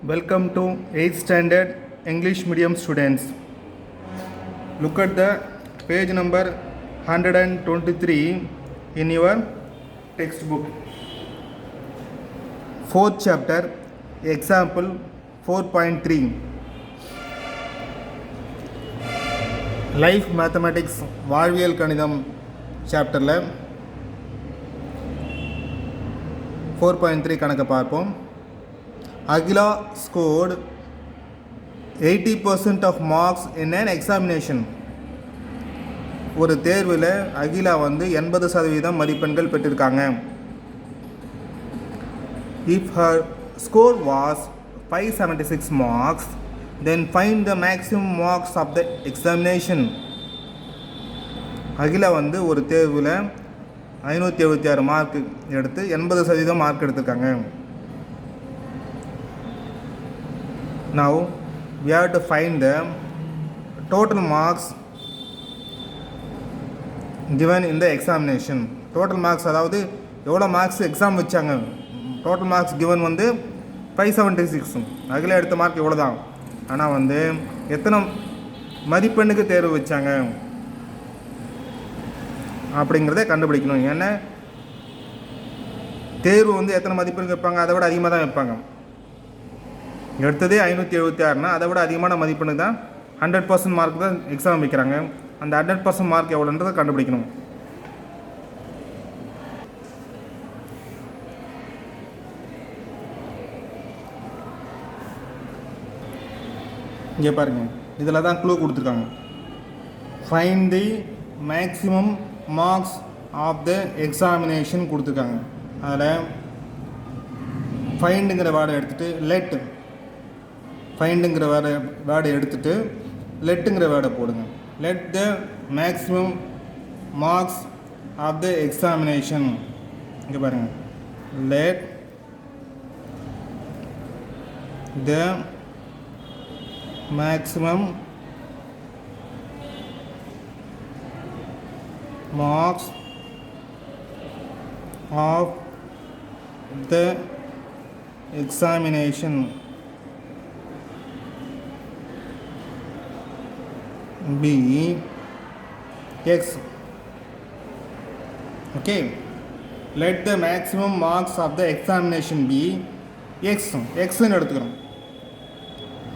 Welcome to 8th standard English medium students. Look at the page number 123 in your textbook. 4th chapter, example 4.3. Life Mathematics வாழ்வியல் கணிதம் சாப்டரில் 4.3 கணக்கை பார்ப்போம். Agila scored 80% of marks in an examination. ஒரு தேர்வில் அகிலா 80% மதிப்பெண்கள் பெற்றிருக்காங்க. If her score was 576 marks, then find the maximum marks of the examination. Akila ஒரு தேர்வில் 576 மார்க் எடுத்து 80% மார்க் எடுத்திருக்காங்க. Now we have to find the total marks given in the examination. Total marks அதாவது எவ்வளோ மார்க்ஸ் எக்ஸாம் வச்சாங்க. Total marks given 576. அகில எடுத்த mark எவ்வளோ தான், ஆனால் எத்தனை மதிப்பெண்ணுக்கு தேர்வு வச்சாங்க அப்படிங்கிறத கண்டுபிடிக்கணும். ஏன்னா தேர்வு எத்தனை மதிப்பெண்ணுக்கு வைப்பாங்க, அதை விட அதிகமாக தான் வைப்பாங்க. எடுத்ததே 576னா அதை விட அதிகமான மதிப்பெண்ணு தான் 100% மார்க் தான் எக்ஸாம் வைக்கிறாங்க. அந்த 100% மார்க் எவ்வளோன்றதை கண்டுபிடிக்கணும். இங்கே பாருங்க, இதில் தான் க்ளூ கொடுத்துருக்காங்க. Find the maximum marks of the examination கொடுத்துருக்காங்க. அதில் ஃபைண்டுங்கிற வேர்டை எடுத்துகிட்டு லெட், ஃபைண்டுங்கிற வேர்டை எடுத்துகிட்டு லெட்டுங்கிற வேர்டை போடுங்க. Let the maximum marks of the examination. இங்கே பாருங்கள், let the maximum marks of the examination be x. Okay, let the maximum marks of the examination be x. ன்னு எடுத்துக்கிறோம்.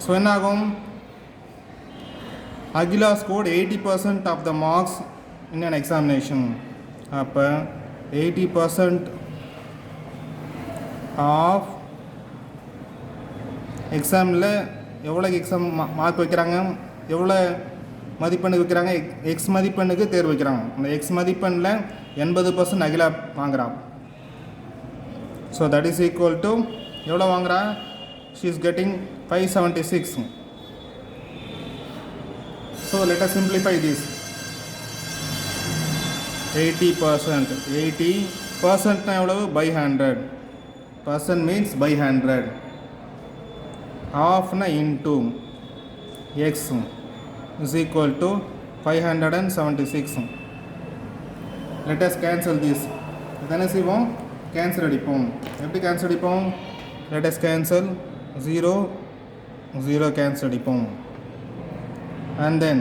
ஸோ என்ன ஆகும், Akila scored 80% of the marks in an examination. அப்போ 80% of எக்ஸாமில் எவ்வளோ exam mark வைக்கிறாங்க, எவ்வளோ மதிப்பெண்ணு வைக்கிறாங்க, எக்ஸ் மதிப்பெண்ணுக்கு தேர்வு வைக்கிறாங்க. அந்த எக்ஸ் மதிப்பெண்ணில் 80% அகிலா வாங்குறான். So that is equal to எவ்வளோ வாங்குறா, she is getting 576. So let us simplify this. 80%, 80% எவ்வளவு, by 100. Percent means by 100. Half into x is equal to 576. Let us cancel this. என்ன செய்வோம், கேன்சல் அடிப்போம். எப்படி கேன்சல் அடிப்போம், let us cancel 0 0 கேன்சல் அடிப்போம். And then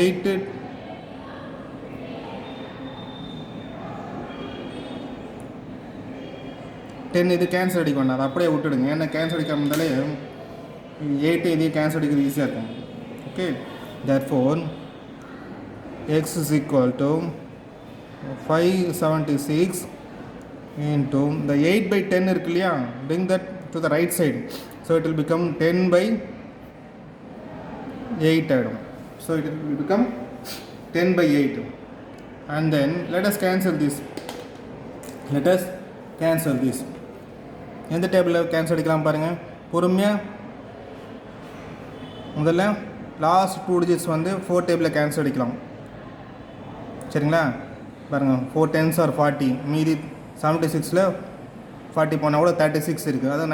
8 10 இது கேன்சல் அடிக்க வேண்டாம், அதை அப்படியே விட்டுடுங்க. ஏன்னா கேன்சல் அடிக்காம இருந்தாலே 8 இதையும் கேன்சல் அடிக்கிறது ஈஸியாக இருக்கும். Okay, therefore x is equal to 576 into the 8/10 இருக்கு இல்லையா, bring that to the right side, so it will become 10/8 ஆகிடும். So it will become 10/8. And then let us cancel this. Let us cancel this. எந்த டேபிளில் cancel அடிக்கலாம் பாருங்கள், பொறுமையாக. முதல்ல last 2 digits 4 டேபிளில் கேன்சல் அடிக்கலாம். சரிங்களா, பாருங்கள், 4 10s are 40. மீதி 76ல் 40 போனால் கூட 36 இருக்குது. அதான்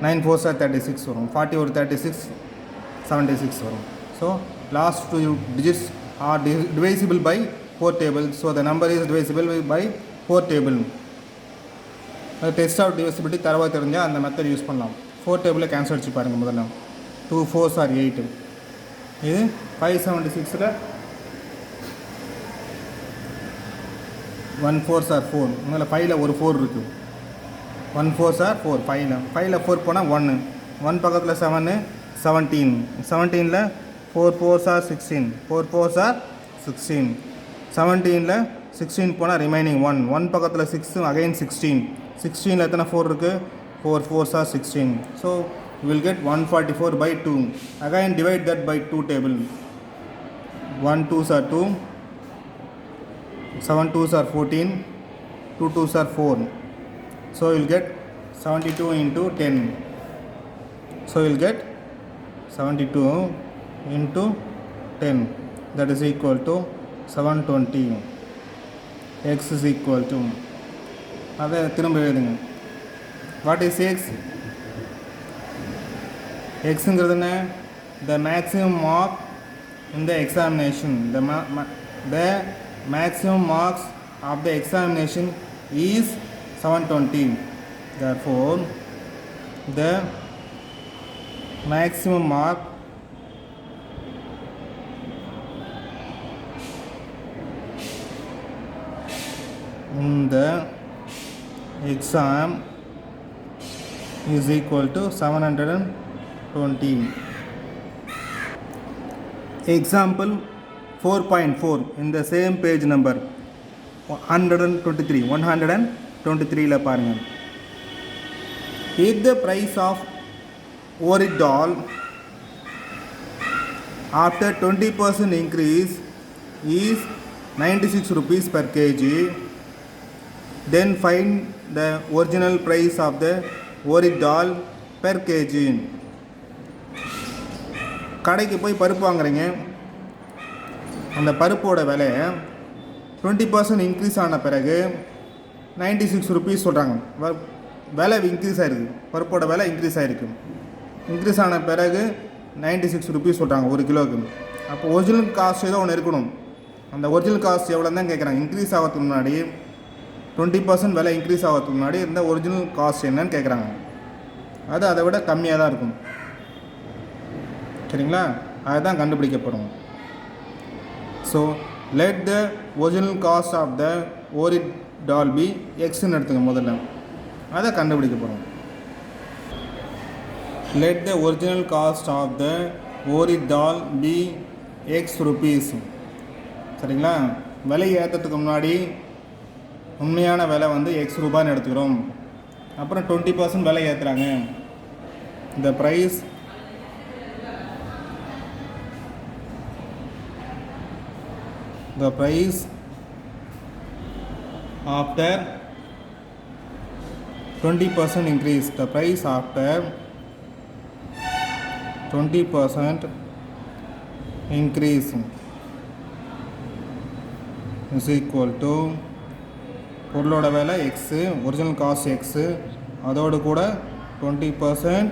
9 4s are 36 வரும். 40 ஒரு 36, 76 வரும். So last 2 digits are divisible by 4 tables. So the number is divisible by 4 table. அது டெஸ்ட் ஆஃப் டிவிசிபிலிட்டி தரவாக தெரிஞ்சால் அந்த மெத்தட் யூஸ் பண்ணலாம். 4 டேபிளில் கேன்சல் அடிச்சு பாருங்கள். முதல்ல 2 4s are 8. இது 576ல் 1 4s are 4. முதல்ல 5ல் ஒரு 4 இருக்குது. 1 4s are 4. 5ல் 4 போனால் 1 பக்கத்தில் 7 17. 17ல் 4 4s are 16. 4 4s are 16. 17ல் 16 போனால் ரிமைனிங் 1 பக்கத்தில் 6 அகைன் 16. 16ல் எத்தனை 4 இருக்குது? 4 4s are 16. So you will get 144 by 2. Again divide that by 2 table. 1 2s are 2. 7 2s are 14. 2 2s are 4. So you will get 72 into 10. So you will get 72 into 10. That is equal to 720. X is equal to, அதை திரும்ப எழுதுங்க. What is X? Xங்கிறது என்ன? The maximum mark in the examination. The maximum marks of the examination is 720. Therefore, the maximum mark in the exam is equal to 720. Example 4.4 in the same page number 123ல பாருங்கள். If the price of Oridol after 20% increase is 96 rupees per kg, then find the original price of the Oridol per kg. கடைக்கு போய் பருப்பு வாங்குறீங்க. அந்த பருப்போட விலை 20% increase ஆன பிறகு 96 rupees சொல்கிறாங்க. விலை இன்க்ரீஸ் ஆகிருக்கு, பருப்போட விலை இன்க்ரீஸ் ஆகிருக்கு. இன்க்ரீஸ் ஆன பிறகு 96 ருபீஸ் சொல்கிறாங்க ஒரு கிலோவுக்கு. அப்போ ஒரிஜினல் காஸ்ட் ஏதோ ஒன்று இருக்கணும். அந்த ஒரிஜினல் காஸ்ட் எவ்வளோ தான் கேட்குறாங்க. இன்க்ரீஸ் ஆகிறதுக்கு முன்னாடி 20% விலை இன்க்ரீஸ் ஆகிறதுக்கு முன்னாடி இந்த ஒரிஜினல் காஸ்ட் என்னன்னு கேட்குறாங்க. அது அதை விட கம்மியாக தான் இருக்கும். சரிங்களா? அதுதான் கண்டுபிடிக்கப்படும். So let the original cost of the Oridol be எக்ஸ்ன்னு எடுத்துங்க. முதல்ல அதை கண்டுபிடிக்கப்படும். Let the original cost of the Oridol be X rupees. சரிங்களா? விலை ஏற்றத்துக்கு முன்னாடி உண்மையான விலை வந்து எக்ஸ் ரூபான்னு எடுத்துக்கிறோம். அப்புறம் 20% விலை ஏற்றுறாங்க. the price after 20% increase, the price after 20% increase is equal to பொருளோட விலை எக்ஸு, ஒரிஜினல் காஸ்ட் எக்ஸு, அதோடு கூட 20%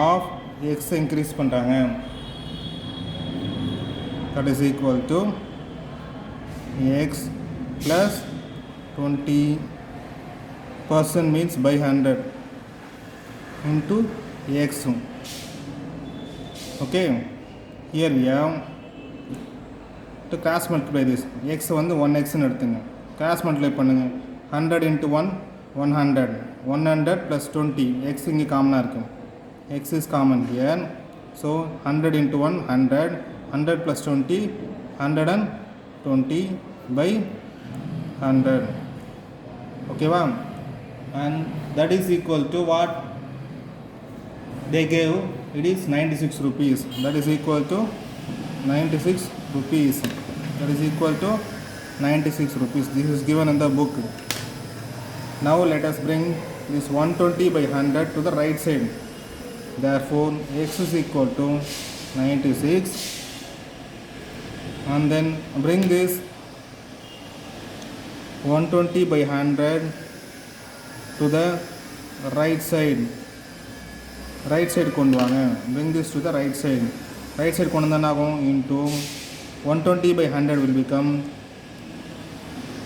ஆஃப் எக்ஸ் இன்க்ரீஸ் பண்ணுறாங்க. That is equal to x plus 20% means by 100 into x. Okay, here we have to cross multiply this. x வந்து 1x ன்னு எடுத்துங்க. cross multiply பண்ணுங்கள். 100 into 1 100. 100 plus 20. x இங்கே காமனாக இருக்கும். x is common here. So 100 into 1 100. 100 plus 20 120 by 100. ஓகேவா? and that is equal to what they gave. It is 96 rupees. That is equal to 96 rupees. That is equal to 96 rupees. This is given in the book. Now let us bring this 120 by 100 to the right side. Therefore x is equal to 96, and then bring this 120 by 100 to the right side. Right side கொண்டு வாங்க. Bring this to the right side. Right side கொண்டு வந்தால் ஆகும் into 120 by 100 will become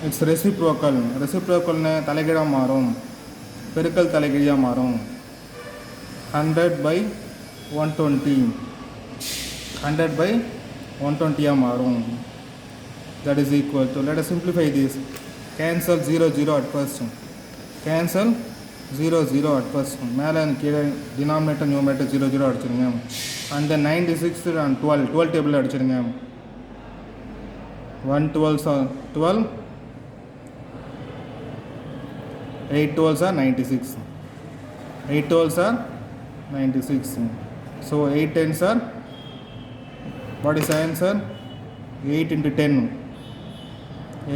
it's reciprocal. ரெசிப்ரோக்கல்னு தலைகீழாக மாறும், பெருக்கல் தலைகீழாக மாறும். 100/120 100/120 மாறும். That is equal to, let us simplify this. Cancel 0 0 at first. Cancel 0 0 at first. மேலே கீழே டினாமினேட்டர் நியூமரேட்டர் 0 0 அடிச்சிருங்க. அண்ட் தென் 96 and 12 டேபிளில் அடிச்சிருங்க. 1 12s are 12, 8 12s are 96, 8 12s are 96. So 8 10s are, what is the answer? 8 into 10,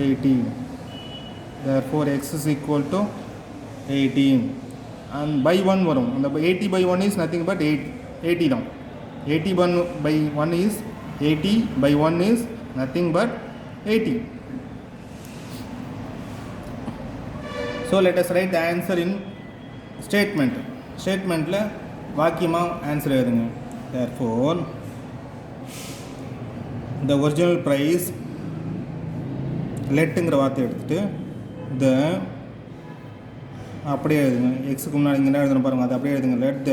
80. Therefore x is equal to 80. And by 1 varum. And the 80 by 1 is nothing but 80 now. 80 by 1 is 80 by 1 is nothing but 80. So let us write the answer in statement. Statementல வாக்கியமாக answer எழுதுங்க. Therefore the original price, லெட்டுங்கிற வார்த்தை எடுத்துகிட்டு the அப்படியே எழுதுங்க. எக்ஸுக்கு முன்னாடி இங்கே என்ன எழுதணும் பாருங்கள், அது அப்படியே எழுதுங்க. லெட் த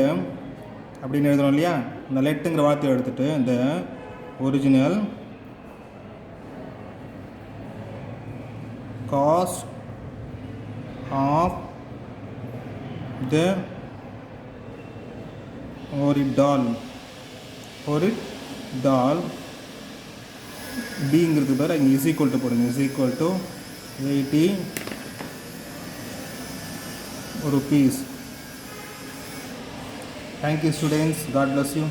அப்படின்னு எழுதணும் இல்லையா, இந்த லெட்டுங்கிற வார்த்தையை எடுத்துகிட்டு இந்த ஒரிஜினல் காஸ்ட் ஆஃப் த ஒரிடால் டிங்கிறது பேர் இங்கே இஸ் ஈக்குவல் டு போடுங்க. Is equal to 80 rupees. Thank you students. God bless you.